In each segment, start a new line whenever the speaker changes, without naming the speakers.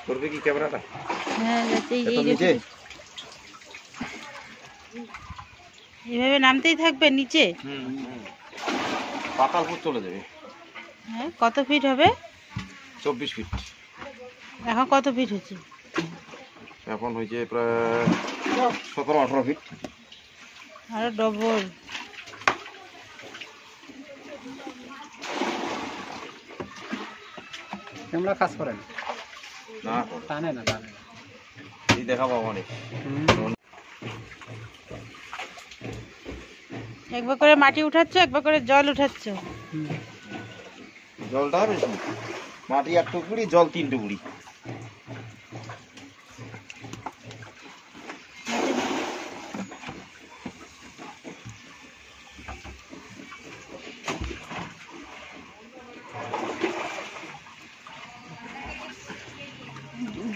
করবে কি ক্যামেরাটা?
হ্যাঁ যাচ্ছে
এই নিচে
এইভাবে নামতেই থাকবে নিচে।
পাতালপুর চলে যাবে।
হ্যাঁ কত ফিট হবে?
24 ফিট।
এখন কত ফিট হচ্ছে?
এখন হয়েছে প্রায় 17-18 ফিট।
আরো ডবল।
ক্যামেরা কাজ করে
না
টানে না
এই দেখাবো অনেক।
একবার করে মাটি উঠাচ্ছ, একবার করে জল উঠাচ্ছ।
জলটা বেশি, মাটি 1 টুকরি, জল 3 টুকরি।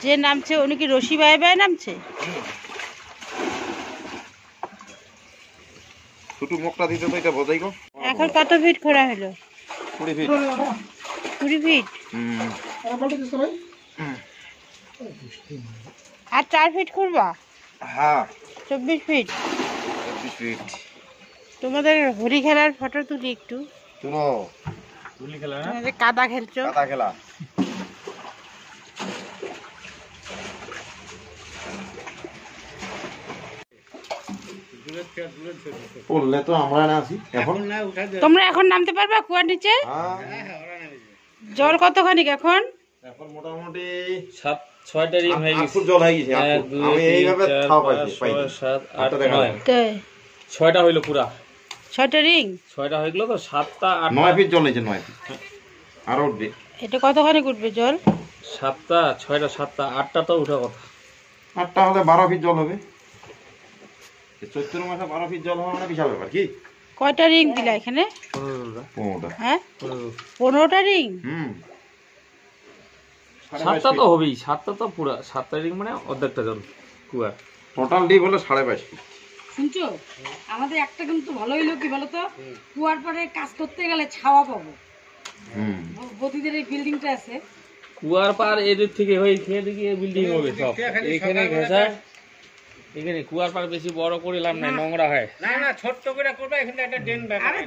যে নামছে উনি কি রশি বায়ে বায়ে নামছে?
ছোট মুখটা দিতে তো এটা বোঝাই গো।
এখন কত ফিট খোঁড়া হলো?
20 ফিট।
20 ফিট। আর 4 ফিট খুঁড়বা?
হ্যাঁ
24 ফিট।
24 ফিট।
তোমাদের হোলি খেলার ফটো তুলি একটু।
শুনো,
গুলি খেলা না,
তোমাদের কাদা খেলছো।
কাদা খেলা। বললে তো আমরা না আছি এখন।
তোমরা এখন নামতে পারবে কুয়ার নিচে? জল কতখানি এখন?
এখন মোটামুটি
7-6টা রিং হয়ে গেছে।
জল হয়ে গেছে। আমি এইভাবে খাওয়া পাইছি
7, 8,
9।
6টা হইলো পুরা।
6টা রিং?
6টা হয়ে গেল তো 7টা 8টা
9 ফিট জল হয়েছে। 9 ফিট আরো উঠবে।
এটা কতখানি উঠবে জল?
7টা 6টা 7টা 8টা তো উঠা কথা।
8টা হলে 12 ফিট জল হবে। চৈত্র মাসে 12 ফিট জল হওয়া মানে বিশাল ব্যাপার। কি
কয়টা রিং দিলা এখানে?
15টা।
হ্যাঁ 15টা রিং।
7টা তো হবেই। 7টা তো পুরা 7টা রিং মানে অর্ধেকটা জল কুয়া।
টোটাল ডিপ হলো 22.5 ফিট।
শুনছো, আমাদের একটা কিন্তু ভালো হইলো কি বলতো, কুয়ার পরে কাজ করতে গেলে ছাওয়া পাবো। বদিদের এই বিল্ডিংটা আছে,
কুয়ার পার এদের থেকে হয়ে খেয়ে দেখি বিল্ডিং হবে সব। এখানে ঘেঁষা, এখানে কুয়ার পার বেশি বড় করে লাভ নাই, নোংরা হয়।
না না ছোট্ট করে করবে, এখানে একটা ড্রেন ব্যাপার।
আরে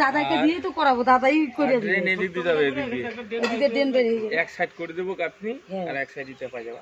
দাদাকে দিয়ে তো করাবো, দাদাই করে
ড্রেন এদিক দিয়ে যাবে, এদিক দিয়ে
এদিকে ড্রেন বেরিয়ে যাবে।
এক সাইড করে দেবো গাঁথনি আর এক সাইড দিতে পাই যাবা।